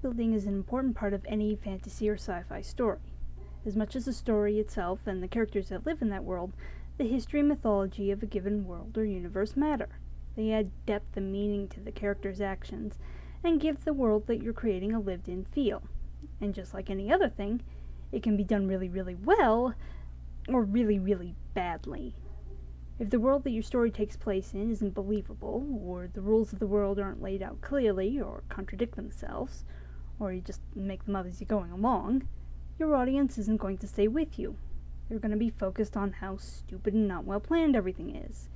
World building is an important part of any fantasy or sci-fi story. As much as the story itself and the characters that live in that world, the history and mythology of a given world or universe matter. They add depth and meaning to the characters' actions and give the world that you're creating a lived-in feel. And just like any other thing, it can be done really, really well or really, really badly. If the world that your story takes place in isn't believable, or the rules of the world aren't laid out clearly, or contradict themselves, or you just make them up as you're going along, your audience isn't going to stay with you. They're going to be focused on how stupid and not well planned everything is.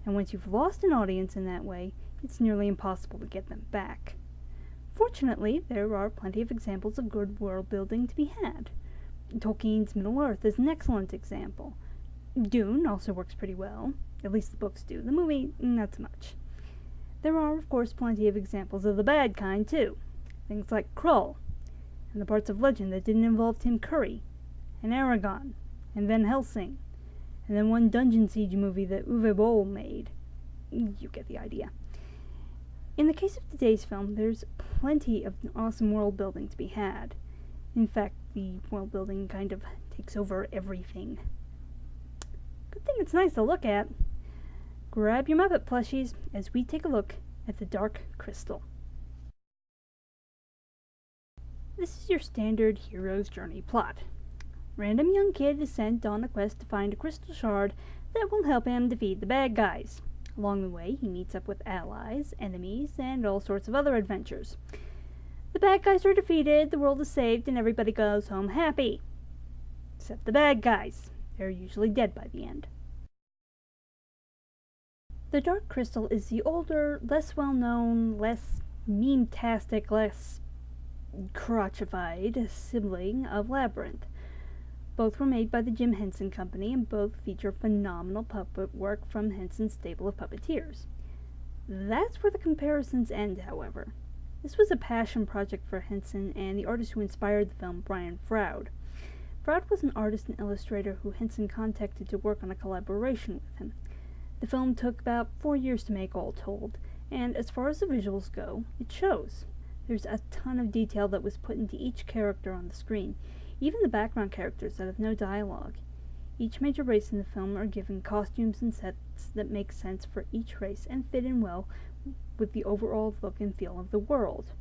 And once you've lost an audience in that way, it's nearly impossible to get them back. Fortunately, there are plenty of examples of good world building to be had. Tolkien's Middle-earth is an excellent example. Dune also works pretty well. At least the books do. The movie, not so much. There are, of course, plenty of examples of the bad kind, too. Things like Krull, and the parts of Legend that didn't involve Tim Curry, and Aragon, and Van Helsing, and then one Dungeon Siege movie that Uwe Boll made. You get the idea. In the case of today's film, there's plenty of awesome world building to be had. In fact, the world building kind of takes over everything. Good thing it's nice to look at. Grab your Muppet plushies as we take a look at the Dark Crystal. This is your standard hero's journey plot. Random young kid is sent on a quest to find a crystal shard that will help him defeat the bad guys. Along the way, he meets up with allies, enemies, and all sorts of other adventures. The bad guys are defeated, the world is saved, and everybody goes home happy. Except the bad guys. They're usually dead by the end. The Dark Crystal is the older, less well-known, less meme-tastic, less crotchified sibling of Labyrinth. Both were made by the Jim Henson Company, and both feature phenomenal puppet work from Henson's stable of puppeteers. That's where the comparisons end, however. This was a passion project for Henson and the artist who inspired the film, Brian Froud. Froud was an artist and illustrator who Henson contacted to work on a collaboration with him. The film took about 4 years to make all told, and as far as the visuals go, it shows. There's a ton of detail that was put into each character on the screen, even the background characters that have no dialogue. Each major race in the film are given costumes and sets that make sense for each race and fit in well with the overall look and feel of the world.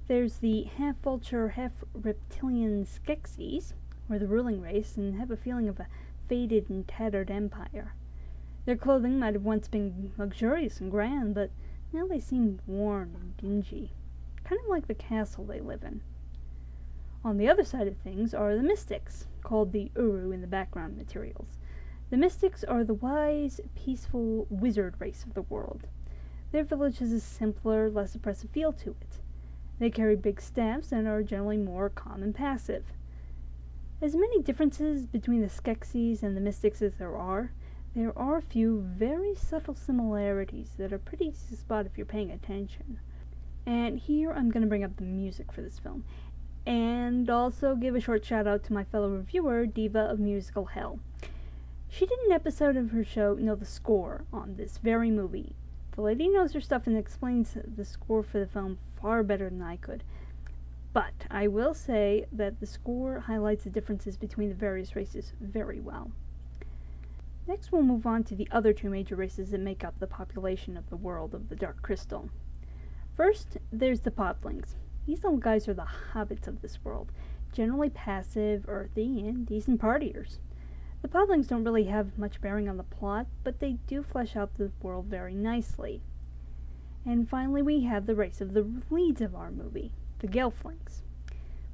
There's the half-vulture, half-reptilian Skeksis, or the ruling race, and have a feeling of a faded and tattered empire. Their clothing might have once been luxurious and grand, but now they seem worn and dingy, kind of like the castle they live in. On the other side of things are the Mystics, called the Uru in the background materials. The Mystics are the wise, peaceful wizard race of the world. Their village has a simpler, less oppressive feel to it. They carry big staffs and are generally more calm and passive. As many differences between the Skeksis and the Mystics as there are a few very subtle similarities that are pretty easy to spot if you're paying attention. And here I'm going to bring up the music for this film, and also give a short shout out to my fellow reviewer, Diva of Musical Hell. She did an episode of her show, Know the Score, on this very movie. The lady knows her stuff and explains the score for the film far better than I could. But I will say that the score highlights the differences between the various races very well. Next we'll move on to the other two major races that make up the population of the world of the Dark Crystal. First, there's the Podlings. These little guys are the hobbits of this world, generally passive, earthy, and decent partiers. The Podlings don't really have much bearing on the plot, but they do flesh out the world very nicely. And finally we have the race of the leads of our movie, the Gelflings.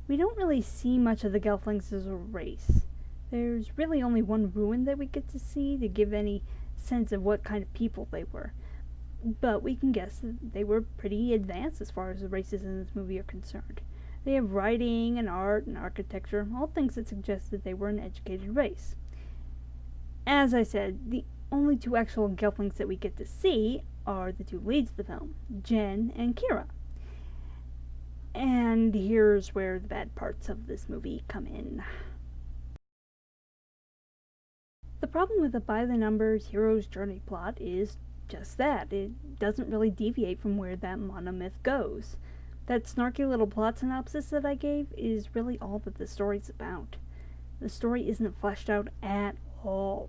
We don't really see much of the Gelflings as a race. There's really only one ruin that we get to see to give any sense of what kind of people they were. But we can guess that they were pretty advanced as far as the races in this movie are concerned. They have writing and art and architecture, all things that suggest that they were an educated race. As I said, the only two actual Gelflings that we get to see are the two leads of the film, Jen and Kira. And here's where the bad parts of this movie come in. The problem with the by-the-numbers hero's journey plot is just that. It doesn't really deviate from where that monomyth goes. That snarky little plot synopsis that I gave is really all that the story's about. The story isn't fleshed out at all,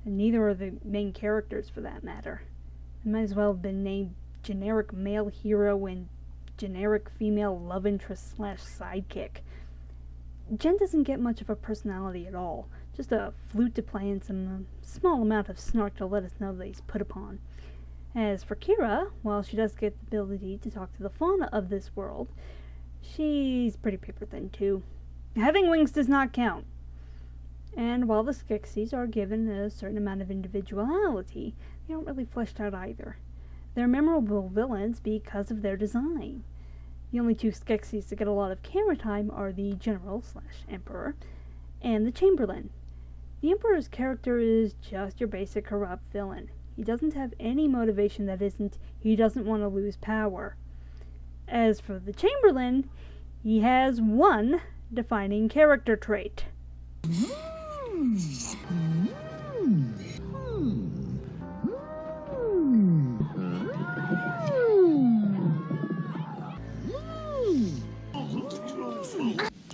and neither are the main characters for that matter. They might as well have been named generic male hero and generic female love interest slash sidekick. Jen doesn't get much of a personality at all, just a flute to play and some small amount of snark to let us know that he's put upon. As for Kira, while she does get the ability to talk to the fauna of this world, she's pretty paper thin too. Having wings does not count. And while the Skeksis are given a certain amount of individuality, they aren't really fleshed out either. They're memorable villains because of their design. The only two Skeksis that get a lot of camera time are the General slash Emperor and the Chamberlain. The Emperor's character is just your basic corrupt villain. He doesn't have any motivation that isn't he doesn't want to lose power. As for the Chamberlain, he has one defining character trait.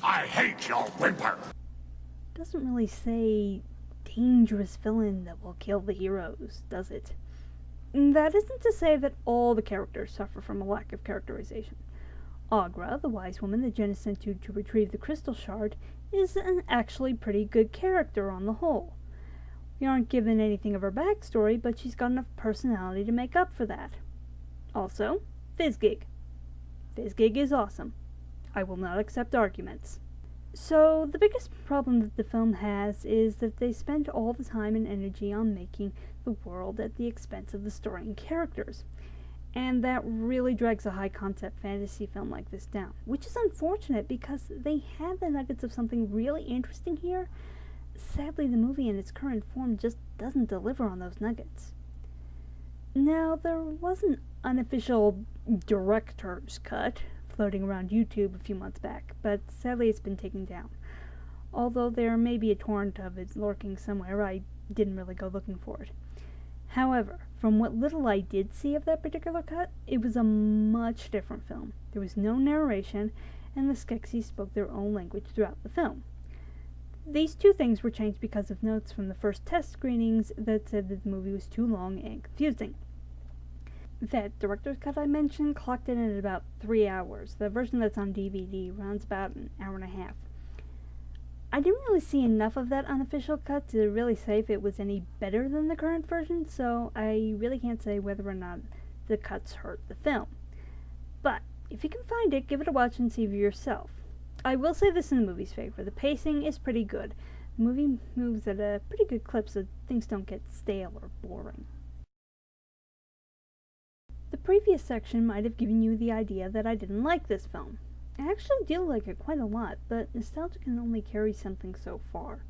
I hate your whimper. Doesn't really say dangerous villain that will kill the heroes, does it? That isn't to say that all the characters suffer from a lack of characterization. Agra, the wise woman that Jen is sent to retrieve the crystal shard, is an actually pretty good character on the whole. We aren't given anything of her backstory, but she's got enough personality to make up for that. Also, Fizzgig. Fizzgig is awesome. I will not accept arguments. So, the biggest problem that the film has is that they spend all the time and energy on making the world at the expense of the story and characters. And that really drags a high-concept fantasy film like this down, which is unfortunate because they had the nuggets of something really interesting here. Sadly, the movie in its current form just doesn't deliver on those nuggets. Now, there was an unofficial director's cut floating around YouTube a few months back, but sadly it's been taken down. Although there may be a torrent of it lurking somewhere, I didn't really go looking for it. However, from what little I did see of that particular cut, it was a much different film. There was no narration, and the Skeksis spoke their own language throughout the film. These two things were changed because of notes from the first test screenings that said that the movie was too long and confusing. That director's cut I mentioned clocked in at about 3 hours. The version that's on DVD runs about an hour and a half. I didn't really see enough of that unofficial cut to really say if it was any better than the current version, so I really can't say whether or not the cuts hurt the film. But if you can find it, give it a watch and see for yourself. I will say this in the movie's favor. The pacing is pretty good. The movie moves at a pretty good clip so things don't get stale or boring. The previous section might have given you the idea that I didn't like this film. I actually do like it quite a lot, but nostalgia can only carry something so far.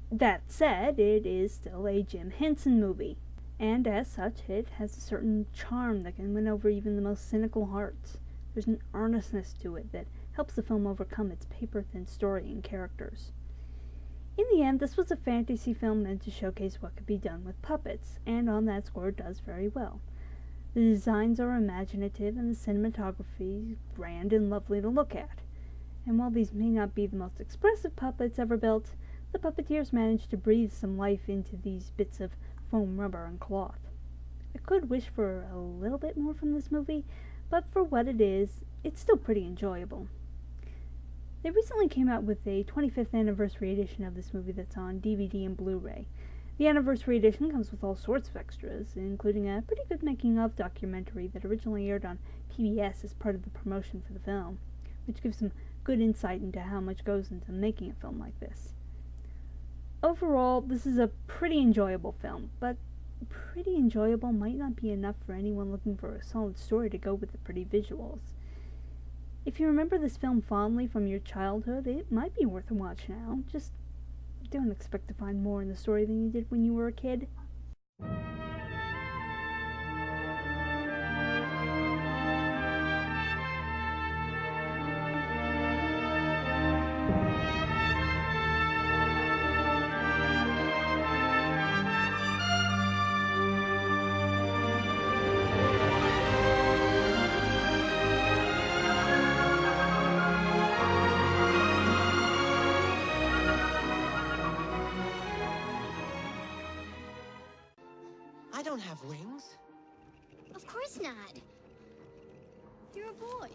That said, it is still a Jim Henson movie, and as such, it has a certain charm that can win over even the most cynical hearts. There's an earnestness to it that helps the film overcome its paper-thin story and characters. In the end, this was a fantasy film meant to showcase what could be done with puppets, and on that score it does very well. The designs are imaginative and the cinematography is grand and lovely to look at. And while these may not be the most expressive puppets ever built, the puppeteers managed to breathe some life into these bits of foam rubber and cloth. I could wish for a little bit more from this movie, but for what it is, it's still pretty enjoyable. They recently came out with a 25th anniversary edition of this movie that's on DVD and Blu-ray. The anniversary edition comes with all sorts of extras, including a pretty good making-of documentary that originally aired on PBS as part of the promotion for the film, which gives some good insight into how much goes into making a film like this. Overall, this is a pretty enjoyable film, but pretty enjoyable might not be enough for anyone looking for a solid story to go with the pretty visuals. If you remember this film fondly from your childhood, it might be worth a watch now. Just don't expect to find more in the story than you did when you were a kid. don't have wings. Of course not. You're a boy.